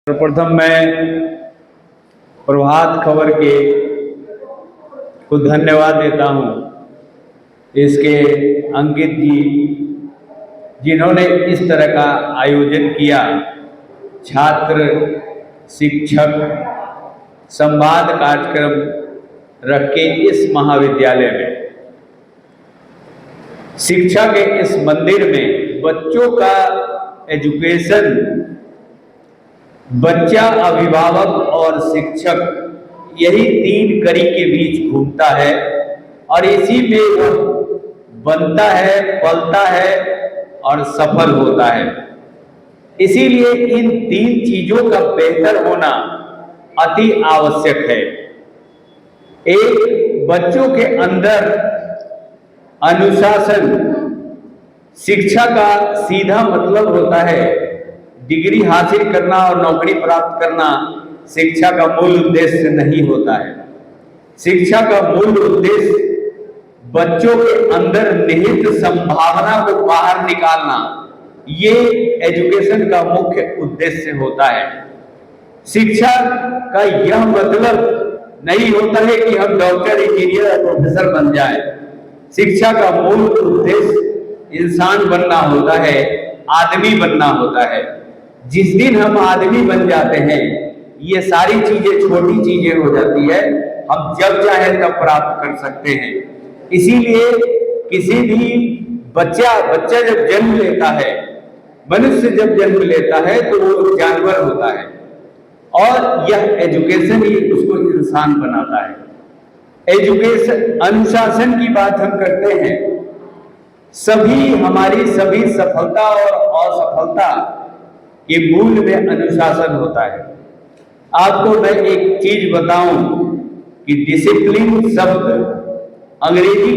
सर्वप्रथम मैं प्रभात खबर के को धन्यवाद देता हूँ। इसके अंकित जी जिन्होंने इस तरह का आयोजन किया, छात्र शिक्षक संवाद कार्यक्रम रख के इस महाविद्यालय में, शिक्षा के इस मंदिर में बच्चों का एजुकेशन, बच्चा, अभिभावक और शिक्षक, यही तीन कड़ी के बीच घूमता है और इसी में वो बनता है, पलता है और सफल होता है। इसीलिए इन तीन चीजों का बेहतर होना अति आवश्यक है। एक, बच्चों के अंदर अनुशासन। शिक्षा का सीधा मतलब होता है डिग्री हासिल करना और नौकरी प्राप्त करना शिक्षा का मूल उद्देश्य नहीं होता है। शिक्षा का मूल उद्देश्य बच्चों के अंदर निहित संभावना को बाहर निकालना, ये एजुकेशन का मुख्य उद्देश्य होता है। शिक्षा का यह मतलब नहीं होता है कि हम डॉक्टर, इंजीनियर और प्रोफेसर बन जाएं। शिक्षा का मूल उद्देश्य इंसान बनना होता है, आदमी बनना होता है। जिस दिन हम आदमी बन जाते हैं, ये सारी चीजें छोटी चीजें हो जाती है, हम जब चाहे तब प्राप्त कर सकते हैं। इसीलिए किसी भी बच्चा जब जन्म लेता है, मनुष्य जब जन्म लेता है तो वो जानवर होता है और यह एजुकेशन ही उसको इंसान बनाता है। एजुकेशन, अनुशासन की बात हम करते हैं। हमारी सभी सफलता और असफलता के मूल में अनुशासन होता है। आपको मैं एक चीज बताऊं कि डिसिप्लिन शब्द अंग्रेजी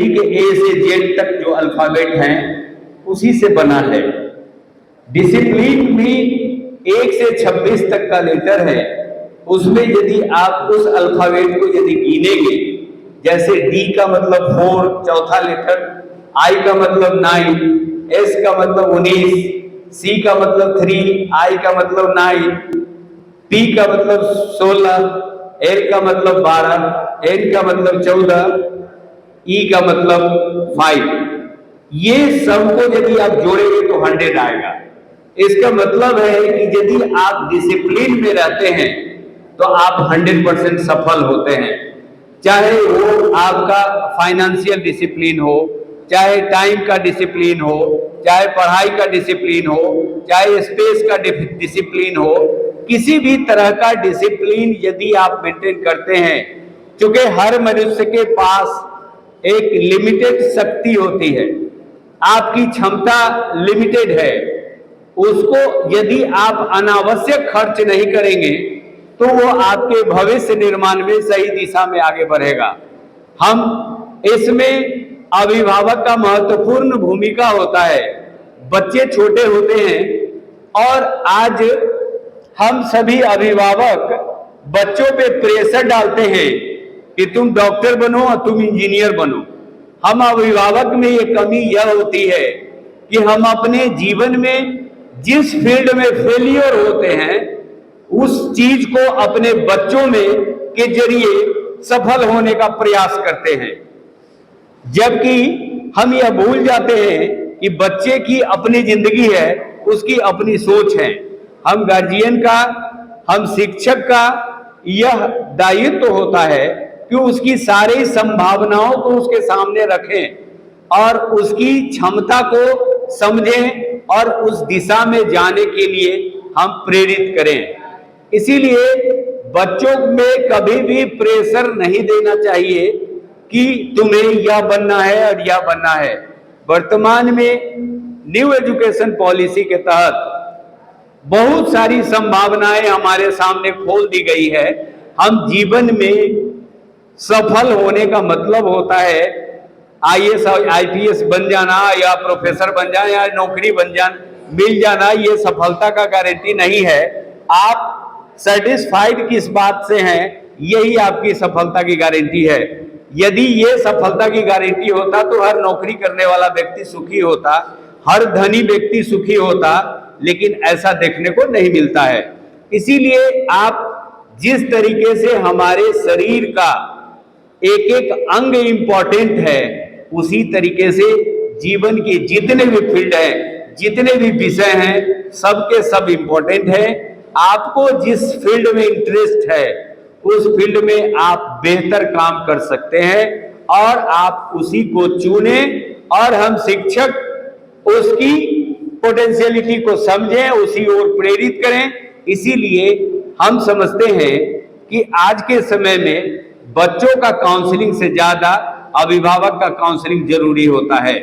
के ए से जेड तक जो अल्फाबेट हैं उसी से बना है। डिसिप्लिन भी 1 से 26 तक का लेटर है। उसमें यदि आप उस अल्फाबेट को यदि गिनेंगे, जैसे डी का मतलब 4 चौथा लेटर, आई का मतलब 9, एस का मतलब 19, सी का मतलब 3, आई का मतलब 9, पी का मतलब 16, एल का मतलब 12, एन का मतलब 14, ई का मतलब 5। ये सबको यदि आप जोड़ेंगे तो 100 आएगा। इसका मतलब है कि यदि आप डिसिप्लिन में रहते हैं तो आप 100% सफल होते हैं। चाहे वो आपका फाइनेंशियल डिसिप्लिन हो, चाहे टाइम का डिसिप्लिन हो, चाहे पढ़ाई का डिसिप्लिन हो, चाहे स्पेस का डिसिप्लिन हो, किसी भी तरह का डिसिप्लिन यदि आप मेंटेन करते हैं, क्योंकि हर मनुष्य के पास एक लिमिटेड शक्ति होती है, आपकी क्षमता लिमिटेड है। उसको यदि आप अनावश्यक खर्च नहीं करेंगे तो वो आपके भविष्य निर्माण में सही दिशा में आगे बढ़ेगा। हम इसमें अभिभावक का महत्वपूर्ण भूमिका होता है। बच्चे छोटे होते हैं और आज हम सभी अभिभावक बच्चों पे प्रेशर डालते हैं कि तुम डॉक्टर बनो और तुम इंजीनियर बनो। हम अभिभावक में ये कमी यह होती है कि हम अपने जीवन में जिस फील्ड में फेलियर होते हैं उस चीज को अपने बच्चों में के जरिए सफल होने का प्रयास करते हैं, जबकि हम यह भूल जाते हैं कि बच्चे की अपनी जिंदगी है, उसकी अपनी सोच है। हम गार्जियन का, हम शिक्षक का यह दायित्व होता है कि उसकी सारी संभावनाओं को उसके सामने रखें और उसकी क्षमता को समझें और उस दिशा में जाने के लिए हम प्रेरित करें। इसीलिए बच्चों में कभी भी प्रेशर नहीं देना चाहिए कि तुम्हें यह बनना है और यह बनना है। वर्तमान में न्यू एजुकेशन पॉलिसी के तहत बहुत सारी संभावनाएं हमारे सामने खोल दी गई है। हम जीवन में सफल होने का मतलब होता है IAS और IPS बन जाना या प्रोफेसर बन जाना या नौकरी बन जाना, मिल जाना, ये सफलता का गारंटी नहीं है। आप सेटिस्फाइड किस बात से हैं, यही आपकी सफलता की गारंटी है। यदि ये सफलता की गारंटी होता तो हर नौकरी करने वाला व्यक्ति सुखी होता, हर धनी व्यक्ति सुखी होता, लेकिन ऐसा देखने को नहीं मिलता है। इसीलिए आप जिस तरीके से हमारे शरीर का एक एक अंग इंपॉर्टेंट है, उसी तरीके से जीवन के जितने भी फील्ड हैं, जितने भी विषय हैं, सबके सब इंपॉर्टेंट है। आपको जिस फील्ड में इंटरेस्ट है, उस फील्ड में आप बेहतर काम कर सकते हैं और आप उसी को चुने, और हम शिक्षक उसकी पोटेंशियलिटी को समझें, उसी ओर प्रेरित करें। इसीलिए हम समझते हैं कि आज के समय में बच्चों का काउंसलिंग से ज्यादा अभिभावक का काउंसलिंग जरूरी होता है।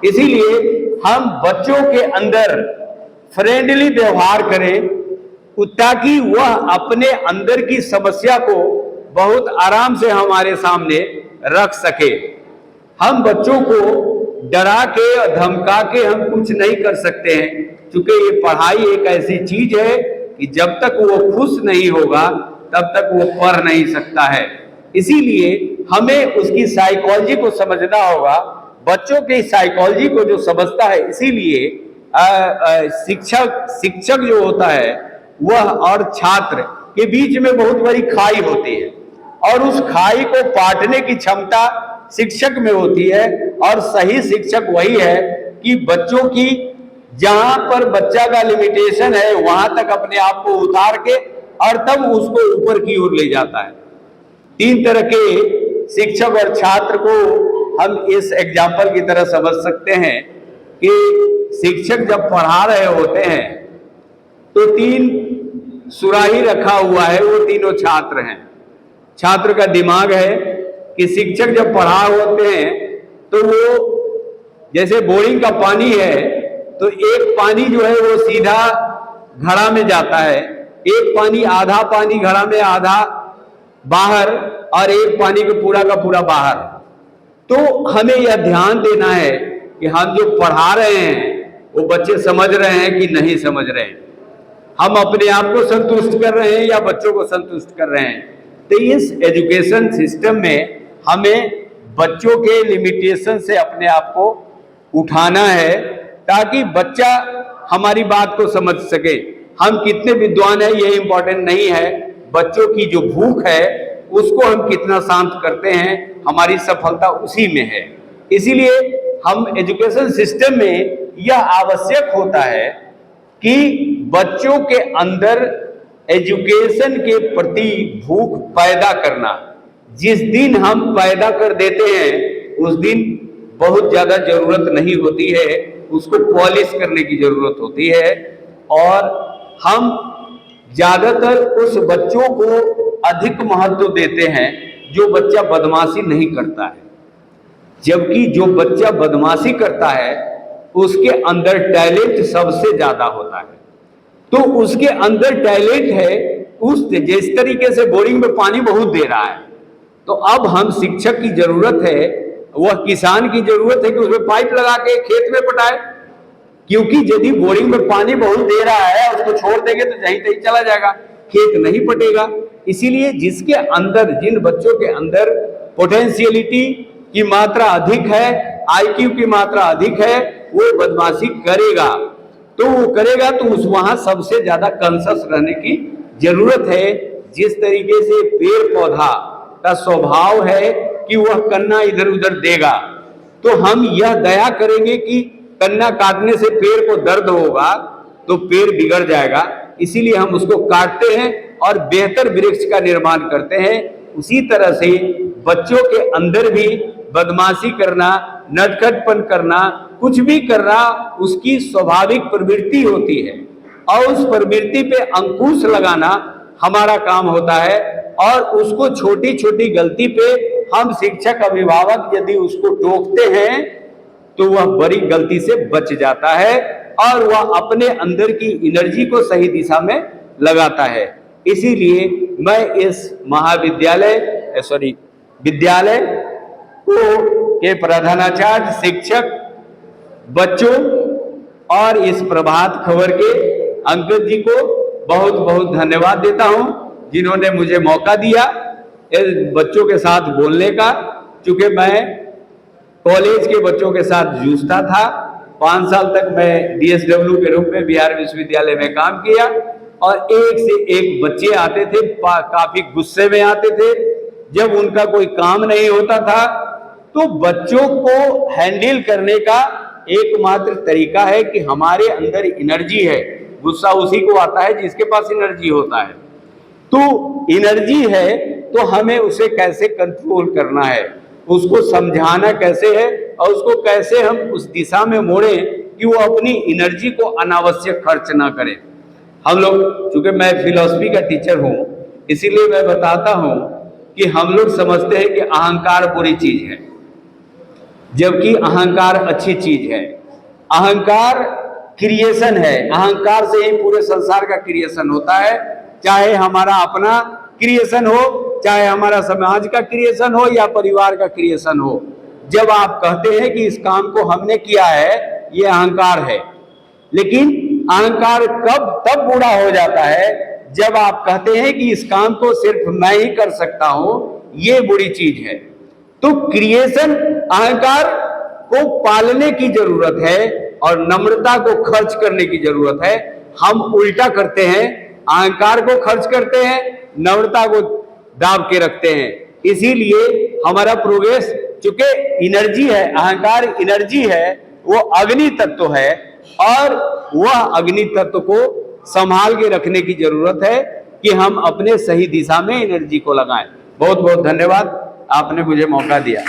इसीलिए हम बच्चों के अंदर फ्रेंडली व्यवहार करें, ताकि वह अपने अंदर की समस्या को बहुत आराम से हमारे सामने रख सके। हम बच्चों को डरा के और धमका के हम कुछ नहीं कर सकते हैं, क्योंकि ये पढ़ाई एक ऐसी चीज है कि जब तक वो खुश नहीं होगा तब तक वो पढ़ नहीं सकता है। इसीलिए हमें उसकी साइकोलॉजी को समझना होगा। बच्चों की साइकोलॉजी को जो समझता है, इसीलिए शिक्षक जो होता है वह और छात्र के बीच में बहुत बड़ी खाई होती है, और उस खाई को पाटने की क्षमता शिक्षक में होती है। और सही शिक्षक वही है कि बच्चों की जहां पर बच्चा का लिमिटेशन है वहां तक अपने आप को उतार के और तब उसको ऊपर की ओर ले जाता है। तीन तरह के शिक्षक और छात्र को हम इस एग्जाम्पल की तरह समझ सकते हैं कि शिक्षक जब पढ़ा रहे होते हैं तो तीन सुराही रखा हुआ है, वो तीनों छात्र हैं। छात्र का दिमाग है कि शिक्षक जब पढ़ा होते हैं तो वो जैसे बोरिंग का पानी है, तो एक पानी जो है वो सीधा घड़ा में जाता है, एक पानी आधा पानी घड़ा में आधा बाहर, और एक पानी का पूरा बाहर। तो हमें यह ध्यान देना है कि हम जो पढ़ा रहे हैं वो बच्चे समझ रहे हैं कि नहीं समझ रहे हैं, हम अपने आप को संतुष्ट कर रहे हैं या बच्चों को संतुष्ट कर रहे हैं। तो इस एजुकेशन सिस्टम में हमें बच्चों के लिमिटेशन से अपने आप को उठाना है, ताकि बच्चा हमारी बात को समझ सके। हम कितने विद्वान हैं ये इंपॉर्टेंट नहीं है, बच्चों की जो भूख है उसको हम कितना शांत करते हैं, हमारी सफलता उसी में है। इसीलिए हम एजुकेशन सिस्टम में यह आवश्यक होता है कि बच्चों के अंदर एजुकेशन के प्रति भूख पैदा करना। जिस दिन हम पैदा कर देते हैं उस दिन बहुत ज्यादा जरूरत नहीं होती है, उसको पॉलिश करने की जरूरत होती है। और हम ज्यादातर उस बच्चों को अधिक महत्व देते हैं जो बच्चा बदमाशी नहीं करता है, जबकि जो बच्चा बदमाशी करता है उसके अंदर टैलेंट सबसे ज्यादा होता है। तो उसके अंदर टैलेंट है, उस जिस तरीके से बोरिंग में पानी बहुत दे रहा है, तो अब हम शिक्षक की जरूरत है, वह किसान की जरूरत है कि उसमें पाइप लगा के खेत में पटाए। क्योंकि यदि बोरिंग में पानी बहुत दे रहा है, उसको छोड़ देंगे तो जहीं तहीं चला जाएगा, खेत नहीं पटेगा। इसीलिए जिसके अंदर, जिन बच्चों के अंदर पोटेंशियलिटी की मात्रा अधिक है, आईक्यू की मात्रा अधिक है, वो बदमाशी करेगा। तो वो करेगा तो उस वहां सबसे ज्यादा कॉन्शियस रहने की जरूरत है। जिस तरीके से पेड़ पौधा का स्वभाव है कि वह कन्ना इधर उधर देगा, तो हम यह दया करेंगे कि कन्ना काटने से पेड़ को दर्द होगा तो पेड़ बिगड़ जाएगा, इसीलिए हम उसको काटते हैं और बेहतर वृक्ष का निर्माण करते हैं। उसी तरह से बच्चों के अंदर भी बदमाशी करना, नटखटपन करना, कुछ भी करना उसकी स्वाभाविक प्रवृत्ति होती है, और उस प्रवृत्ति पे अंकुश लगाना हमारा काम होता है। और उसको छोटी छोटी गलती पे हम शिक्षक अभिभावक यदि उसको टोकते हैं तो वह बड़ी गलती से बच जाता है और वह अपने अंदर की एनर्जी को सही दिशा में लगाता है। इसीलिए मैं इस विद्यालय के प्रधानाचार्य, शिक्षक, बच्चों और इस प्रभात खबर के अंकित जी को बहुत बहुत धन्यवाद देता हूं, जिन्होंने मुझे मौका दिया बच्चों के साथ बोलने का। चूंकि मैं कॉलेज के बच्चों के साथ जूझता था, 5 साल तक मैं DSW के रूप में बिहार विश्वविद्यालय में काम किया और एक से एक बच्चे आते थे, काफी गुस्से में आते थे। जब उनका कोई काम नहीं होता था तो बच्चों को हैंडल करने का एकमात्र तरीका है कि हमारे अंदर एनर्जी है। गुस्सा उसी को आता है जिसके पास एनर्जी होता है। तो एनर्जी है तो हमें उसे कैसे कंट्रोल करना है, उसको समझाना कैसे है और उसको कैसे हम उस दिशा में मोड़ें कि वो अपनी एनर्जी को अनावश्यक खर्च ना करे। हम लोग, चूंकि मैं फिलॉसफी का टीचर हूं, इसीलिए मैं बताता हूं कि हम लोग समझते हैं कि अहंकार बुरी चीज है, जबकि अहंकार अच्छी चीज है। अहंकार क्रिएशन है, अहंकार से ही पूरे संसार का क्रिएशन होता है। चाहे हमारा अपना क्रिएशन हो, चाहे हमारा समाज का क्रिएशन हो या परिवार का क्रिएशन हो। जब आप कहते हैं कि इस काम को हमने किया है, ये अहंकार है। लेकिन अहंकार तब बुरा हो जाता है जब आप कहते हैं कि इस काम को सिर्फ मैं ही कर सकता हूं, ये बुरी चीज है। तो क्रिएशन, अहंकार को पालने की जरूरत है और नम्रता को खर्च करने की जरूरत है। हम उल्टा करते हैं, अहंकार को खर्च करते हैं, नम्रता को दाब के रखते हैं। इसीलिए हमारा प्रोग्रेस, चूंकि एनर्जी है, अहंकार एनर्जी है, वो अग्नि तत्व है और वह अग्नि तत्व को संभाल के रखने की जरूरत है कि हम अपने सही दिशा में एनर्जी को लगाएं। बहुत बहुत धन्यवाद, आपने मुझे मौका दिया।